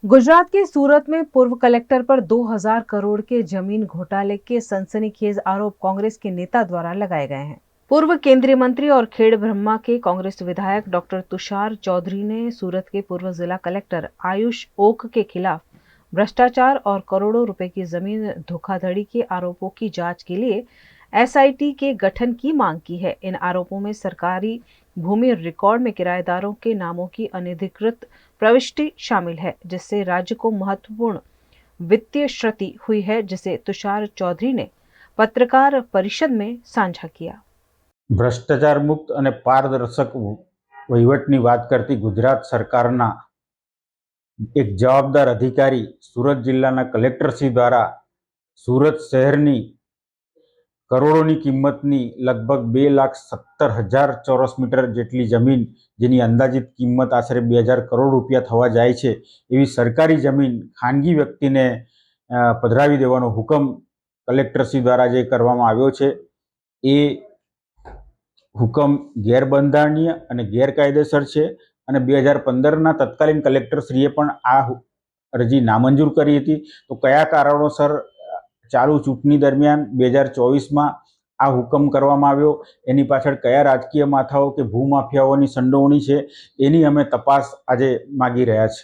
गुजरात के सूरत में पूर्व कलेक्टर पर 2000 करोड़ के जमीन घोटाले के सनसनीखेज आरोप कांग्रेस के नेता द्वारा लगाए गए हैं। पूर्व केंद्रीय मंत्री और खेड़ ब्रह्मा के कांग्रेस विधायक डॉक्टर तुषार चौधरी ने सूरत के पूर्व जिला कलेक्टर आयुष ओक के खिलाफ भ्रष्टाचार और करोड़ों रुपए की जमीन धोखाधड़ी के आरोपों की जांच के लिए एसआईटी के गठन की मांग की है। इन आरोपों में सरकारी भूमि रिकॉर्ड में किराएदारों के नामों की अनधिकृत प्रविष्टि शामिल है, जिससे राज्य को महत्वपूर्ण वित्तीय क्षति हुई है, जिसे तुषार चौधरी ने पत्रकार परिषद में साझा किया। भ्रष्टाचार मुक्त और पारदर्शक वहीवटनी बात करती गुजरात सरकारना एक जवाबदार अधिकारी सूरत जिल्लाना कलेक्टरश्री द्वारा सूरत शહેરની કરોડોની કિંમતની લગભગ 2,70,000 ચોરસ મીટર જેટલી જમીન, જેની અંદાજિત કિંમત આશરે 2,000 કરોડ રૂપિયા થવા જાય છે, એવી સરકારી જમીન ખાનગી વ્યક્તિને પધરાવી દેવાનો હુકમ કલેક્ટરશ્રી દ્વારા જે કરવામાં આવ્યો છે, એ હુકમ ગેરબંધારણીય અને ગેરકાયદેસર છે અને 2015ના તત્કાલીન કલેક્ટરશ્રીએ પણ આ અરજી નામંજૂર કરી હતી। તો કયા કારણોસર ચાલુ ચૂંટણી દરમિયાન 2024માં આ હુકમ કરવામાં આવ્યો, એની પાછળ કયા રાજકીય માથાઓ કે ભૂમાફિયાઓની સંડોવણી છે, એની અમે તપાસ આજે માગી રહ્યા છે।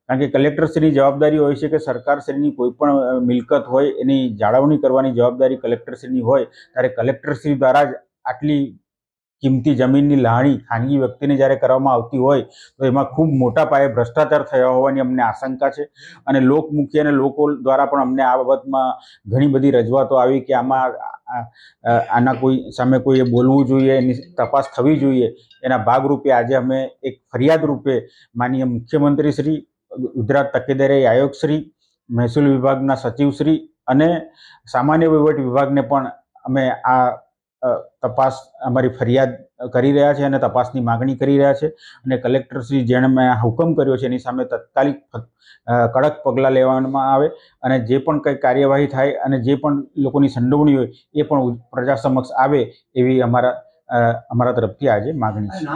કારણ કે કલેક્ટરશ્રીની જવાબદારી હોય છે કે સરકારશ્રીની કોઈ પણ મિલકત હોય એની જાળવણી કરવાની જવાબદારી કલેક્ટરશ્રીની હોય, ત્યારે કલેક્ટરશ્રી દ્વારા જ આટલી કિંમતી જમીનની લાણી ખાનગી વ્યક્તિને જ્યારે કરવામાં આવતી હોય તો એમાં ખૂબ મોટા પાયે ભ્રષ્ટાચાર થયા હોવાની અમને આશંકા છે અને લોકમુખી અને લોકો દ્વારા પણ અમને આ બાબતમાં ઘણી બધી રજૂઆતો આવી કે આના કોઈ સામે કોઈએ બોલવું જોઈએ, એની તપાસ થવી જોઈએ। એના ભાગરૂપે આજે અમે એક ફરિયાદ રૂપે માનનીય મુખ્યમંત્રીશ્રી, ગુજરાત તકેદારી આયોગશ્રી, મહેસૂલ વિભાગના સચિવશ્રી અને સામાન્ય વહીવટ વિભાગને પણ અમે આ તપાસ અમારી ફરિયાદ કરી રહ્યા છે અને તપાસની માગણી કરી રહ્યા છે અને કલેક્ટરશ્રી જેણે મેં હુકમ કર્યો છે એની સામે તાત્કાલિક કડક પગલાં લેવામાં આવે અને જે પણ કંઈ કાર્યવાહી થાય અને જે પણ લોકોની સંડોવણી હોય એ પણ પ્રજા સમક્ષ આવે એવી અમારા તરફથી આજે માગણી છે।